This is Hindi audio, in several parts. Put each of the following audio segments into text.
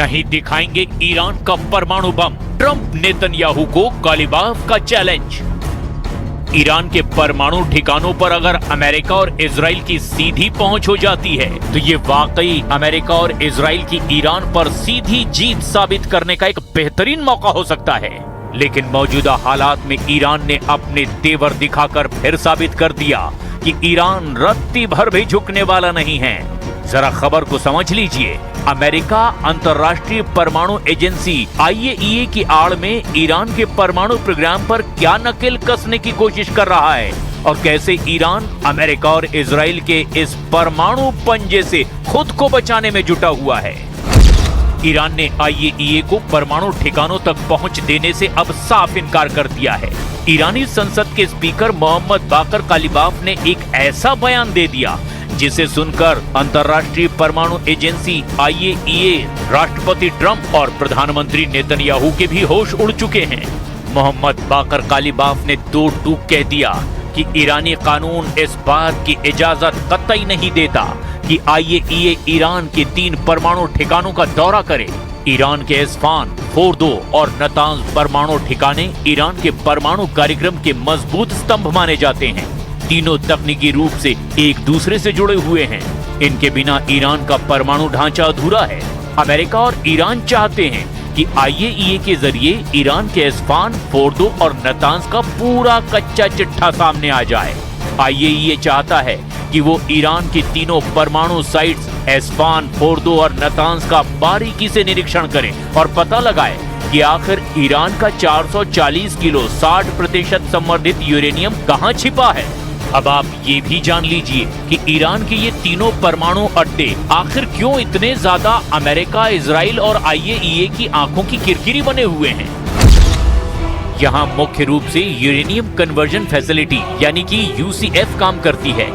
नहीं दिखाएंगे ईरान का परमाणु बम, ट्रंप नेतन्याहू को कालिबाफ का चैलेंज। ईरान के परमाणु ठिकानों पर अगर अमेरिका और इजराइल की सीधी पहुंच हो जाती है तो ये वाकई अमेरिका और इजराइल की ईरान पर सीधी जीत साबित करने का एक बेहतरीन मौका हो सकता है। लेकिन मौजूदा हालात में ईरान ने अपने तेवर दिखाकर फिर साबित कर दिया कि ईरान रत्ती भर भी झुकने वाला नहीं है। जरा खबर को समझ लीजिए। अमेरिका अंतर्राष्ट्रीय परमाणु एजेंसी IAEA की आड़ में ईरान के परमाणु प्रोग्राम पर क्या नकेल कसने की कोशिश कर रहा है और कैसे ईरान अमेरिका और इजराइल के इस परमाणु पंजे से खुद को बचाने में जुटा हुआ है। ईरान ने IAEA को परमाणु ठिकानों तक पहुंच देने से अब साफ इनकार कर दिया है। ईरानी संसद के स्पीकर मोहम्मद बाकर कालिबाफ ने एक ऐसा बयान दे दिया जिसे सुनकर अंतर्राष्ट्रीय परमाणु एजेंसी IAEA, राष्ट्रपति ट्रंप और प्रधानमंत्री नेतन्याहू के भी होश उड़ चुके हैं। मोहम्मद बाकर कालिबाफ ने दो टूक कह दिया कि ईरानी कानून इस बात की इजाजत कतई नहीं देता कि IAEA ईरान के 3 परमाणु ठिकानों का दौरा करे। ईरान के इस्फान, फोर्दो और नतांज परमाणु ठिकाने ईरान के परमाणु कार्यक्रम के मजबूत स्तंभ माने जाते हैं। तीनों तकनीकी रूप से एक दूसरे से जुड़े हुए हैं। इनके बिना ईरान का परमाणु ढांचा अधूरा है। अमेरिका और ईरान चाहते हैं कि IAEA के जरिए ईरान के इस्फान, फोर्दो और नतांज का पूरा कच्चा चिट्ठा सामने आ जाए। IAEA चाहता है कि वो ईरान की तीनों परमाणु साइट्स इस्फान, फोर्दो और नतांज का बारीकी से निरीक्षण करे और पता लगाए कि आखिर ईरान का 440 किलो 60% संवर्धित यूरेनियम कहां छिपा है। अब आप ये भी जान लीजिए कि ईरान के ये तीनों परमाणु अड्डे आखिर क्यों इतने ज्यादा अमेरिका, इजराइल और IAEA की आंखों की किरकिरी बने हुए हैं। यहाँ मुख्य रूप से यूरेनियम कन्वर्जन फैसिलिटी यानी कि UCF काम करती है।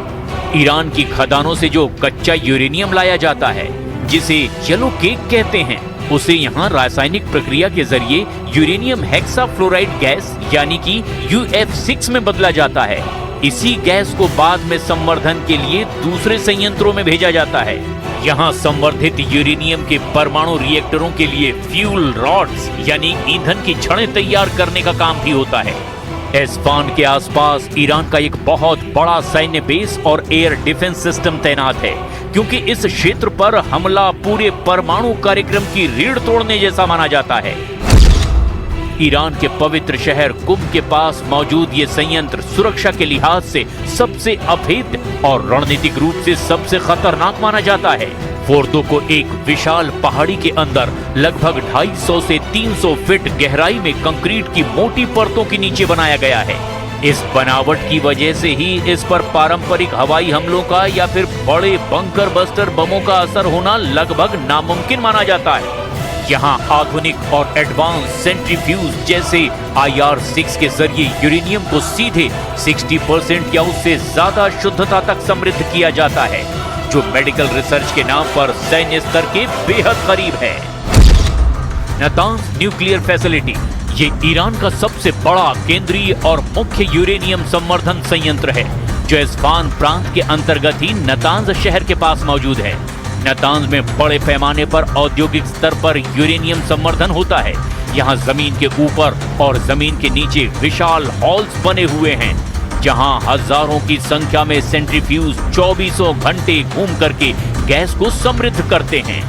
ईरान की खदानों से जो कच्चा यूरेनियम लाया जाता है, जिसे येलो केक कहते हैं, उसे यहाँ रासायनिक प्रक्रिया के जरिए यूरेनियम हेक्साफ्लोराइड गैस यानी कि UF6 में बदला जाता है। इसी गैस को बाद में संवर्धन के लिए दूसरे संयंत्रों में भेजा जाता है। यहाँ संवर्धित यूरेनियम के परमाणु रिएक्टरों के लिए फ्यूल रॉड्स यानी ईंधन की छड़ें तैयार करने का काम भी होता है। इस्फान के आसपास ईरान का एक बहुत बड़ा सैन्य बेस और एयर डिफेंस सिस्टम तैनात है, क्योंकि इस क्षेत्र पर हमला पूरे परमाणु कार्यक्रम की रीढ़ तोड़ने जैसा माना जाता है। ईरान के पवित्र शहर कुम के पास मौजूद ये संयंत्र सुरक्षा के लिहाज से सबसे अभेद्य और रणनीतिक रूप से सबसे खतरनाक माना जाता है। फोर्दो को एक विशाल पहाड़ी के अंदर लगभग 250 से 300 फीट गहराई में कंक्रीट की मोटी परतों के नीचे बनाया गया है। इस बनावट की वजह से ही इस पर पारंपरिक हवाई हमलों का या फिर बड़े बंकर बस्टर बमों का असर होना लगभग नामुमकिन माना जाता है। यहाँ आधुनिक और एडवांस सेंट्रीफ्यूज जैसे IR6 के जरिए यूरेनियम को सीधे 60% या उससे ज्यादा शुद्धता तक समृद्ध किया जाता है, जो मेडिकल रिसर्च के नाम पर सैन्य स्तर के बेहद करीब है। नतांज न्यूक्लियर फैसिलिटी ये ईरान का सबसे बड़ा केंद्रीय और मुख्य यूरेनियम संवर्धन संयंत्र है, जो इस्फान प्रांत के अंतर्गत ही नतांज शहर के पास मौजूद है। नतांज में बड़े पैमाने पर औद्योगिक स्तर पर यूरेनियम संवर्धन होता है। यहाँ जमीन के ऊपर और जमीन के नीचे विशाल हॉल्स बने हुए हैं, जहाँ हजारों की संख्या में सेंट्रीफ्यूज 24 घंटे घूम करके गैस को समृद्ध करते हैं।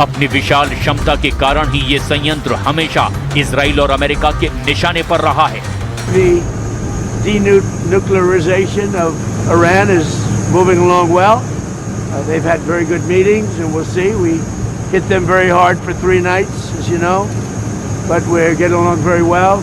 अपनी विशाल क्षमता के कारण ही ये संयंत्र हमेशा इजराइल और अमेरिका के निशाने पर रहा है। The denuclearization of Iran is moving along well. They've had very good meetings, and we'll see. We hit them very hard for 3 nights, as you know, but we're getting along very well.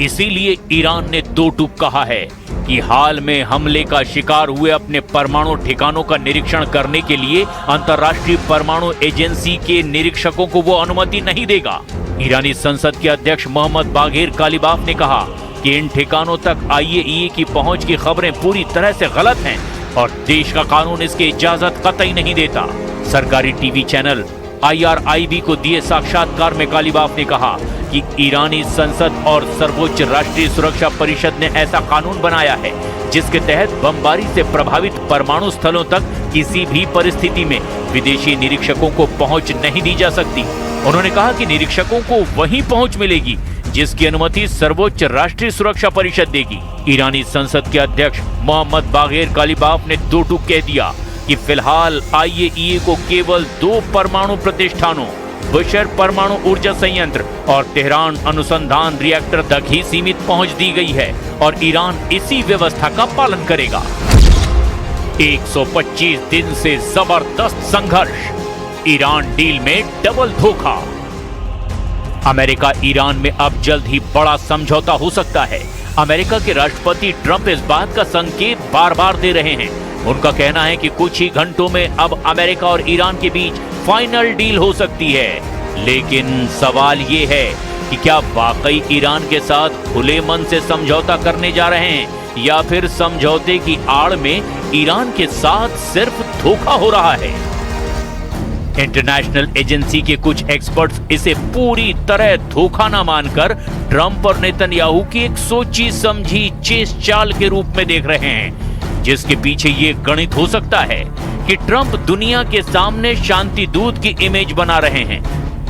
इसीलिए ईरान ने दो टूक कहा है कि हाल में हमले का शिकार हुए अपने परमाणु ठिकानों का निरीक्षण करने के लिए अंतर्राष्ट्रीय परमाणु एजेंसी के निरीक्षकों को वो अनुमति नहीं देगा। ईरानी संसद के अध्यक्ष मोहम्मद बाघेर कालिबाफ ने कहा कि इन ठिकानों तक IAEA की पहुंच की खबरें पूरी तरह से गलत हैं और देश का कानून इसकी इजाजत कतई नहीं देता। सरकारी टीवी चैनल IRIB को दिए साक्षात्कार में गालिबाफ ने कहा कि ईरानी संसद और सर्वोच्च राष्ट्रीय सुरक्षा परिषद ने ऐसा कानून बनाया है जिसके तहत बमबारी से प्रभावित परमाणु स्थलों तक किसी भी परिस्थिति में विदेशी निरीक्षकों को पहुंच नहीं दी जा सकती। उन्होंने कहा कि निरीक्षकों को वही पहुंच मिलेगी जिसकी अनुमति सर्वोच्च राष्ट्रीय सुरक्षा परिषद देगी। ईरानी संसद के अध्यक्ष मोहम्मद बागेर गालिबाफ ने दो टूक कह दिया कि फिलहाल IAEA को केवल 2 परमाणु प्रतिष्ठानों बुशर परमाणु ऊर्जा संयंत्र और तेहरान अनुसंधान रिएक्टर तक ही सीमित पहुंच दी गई है और ईरान इसी व्यवस्था का पालन करेगा। 125 दिन से जबरदस्त संघर्ष, ईरान डील में डबल धोखा। अमेरिका ईरान में अब जल्द ही बड़ा समझौता हो सकता है। अमेरिका के राष्ट्रपति ट्रंप इस बात का संकेत बार बार दे रहे हैं। उनका कहना है कि कुछ ही घंटों में अब अमेरिका और ईरान के बीच फाइनल डील हो सकती है। लेकिन सवाल ये है कि क्या वाकई ईरान के साथ खुले मन से समझौता करने जा रहे हैं या फिर समझौते की आड़ में ईरान के साथ सिर्फ धोखा हो रहा है। इंटरनेशनल एजेंसी के कुछ एक्सपर्ट्स इसे पूरी तरह धोखा न मानकर ट्रंप और नेतन्याहू की एक सोची समझी चेस चाल के रूप में देख रहे हैं, जिसके पीछे ये गणित हो सकता है कि ट्रंप दुनिया के सामने शांति दूत की इमेज बना रहे हैं,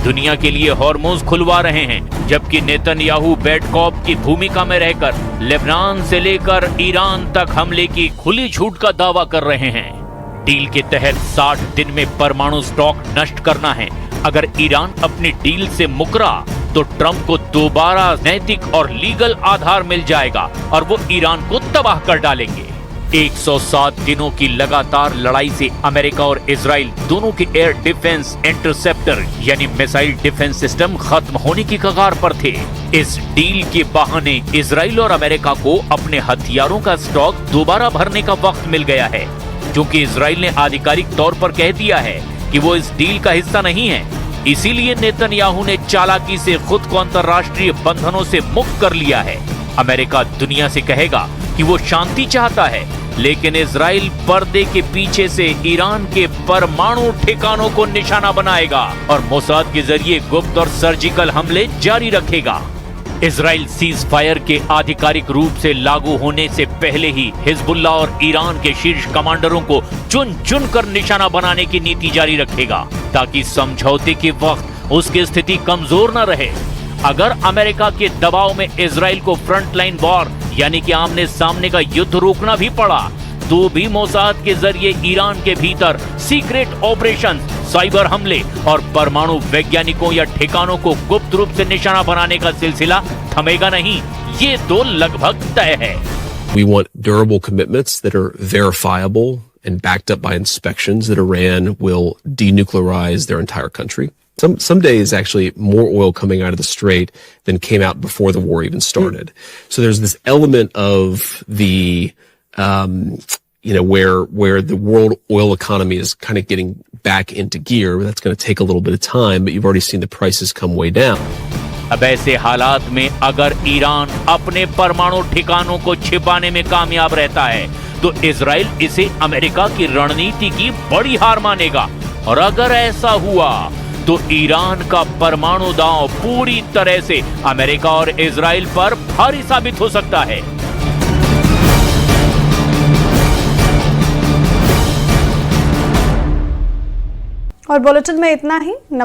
दुनिया के लिए हॉर्मोन्स खुलवा रहे हैं, जबकि नेतन्याहू बैड कॉप की भूमिका में रहकर लेबनान से लेकर ईरान तक हमले की खुली छूट का दावा कर रहे हैं। डील के तहत 60 दिन में परमाणु स्टॉक नष्ट करना है। अगर ईरान अपनी डील से मुकरा तो ट्रंप को दोबारा नैतिक और लीगल आधार मिल जाएगा और वो ईरान को तबाह कर डालेंगे। 107 दिनों की लगातार लड़ाई से अमेरिका और इजराइल दोनों के एयर डिफेंस इंटरसेप्टर यानी मिसाइल डिफेंस सिस्टम खत्म होने की कगार पर थे। इस डील के बहाने इजराइल और अमेरिका को अपने हथियारों का स्टॉक दोबारा भरने का वक्त मिल गया है, क्योंकि इजराइल ने आधिकारिक तौर पर कह दिया है कि वो इस डील का हिस्सा नहीं है। इसीलिए नेतन्याहू ने चालाकी से खुद को अंतर्राष्ट्रीय बंधनों से मुक्त कर लिया है। अमेरिका दुनिया से कहेगा कि वो शांति चाहता है, लेकिन इजराइल पर्दे के पीछे से ईरान के परमाणु ठिकानों को निशाना बनाएगा और मोसाद के जरिए गुप्त और सर्जिकल हमले जारी रखेगा। इजराइल सीज फायर के आधिकारिक रूप से लागू होने से पहले ही हिजबुल्लाह और ईरान के शीर्ष कमांडरों को चुन चुन कर निशाना बनाने की नीति जारी रखेगा, ताकि समझौते के वक्त उसकी स्थिति कमजोर न रहे। अगर अमेरिका के दबाव में इजराइल को फ्रंटलाइन वॉर यानी कि आमने सामने का युद्ध रोकना भी पड़ा, तो भी मोसाद के जरिए ईरान के भीतर सीक्रेट ऑपरेशन, साइबर हमले और परमाणु वैज्ञानिकों या ठिकानों को गुप्त रूप से निशाना बनाने का सिलसिला थमेगा नहीं। ये तो लगभग तय है। We want durable commitments that are verifiable and backed up by inspections that Iran will denuclearize their entire country. Some days actually more oil coming out of the Strait than came out before the war even started. So there's this element of the where the world oil economy is kind of getting back into gear. That's going to take a little bit of time, but you've already seen the prices come way down. अब ऐसे हालात में अगर ईरान अपने परमाणु ठिकानों को छिपाने में कामयाब रहता है, तो इजराइल इसे अमेरिका की रणनीति की बड़ी हार मानेगा। और अगर ऐसा हुआ तो ईरान का परमाणु दांव पूरी तरह से अमेरिका और इजराइल पर भारी साबित हो सकता है। और बुलेटिन में इतना ही।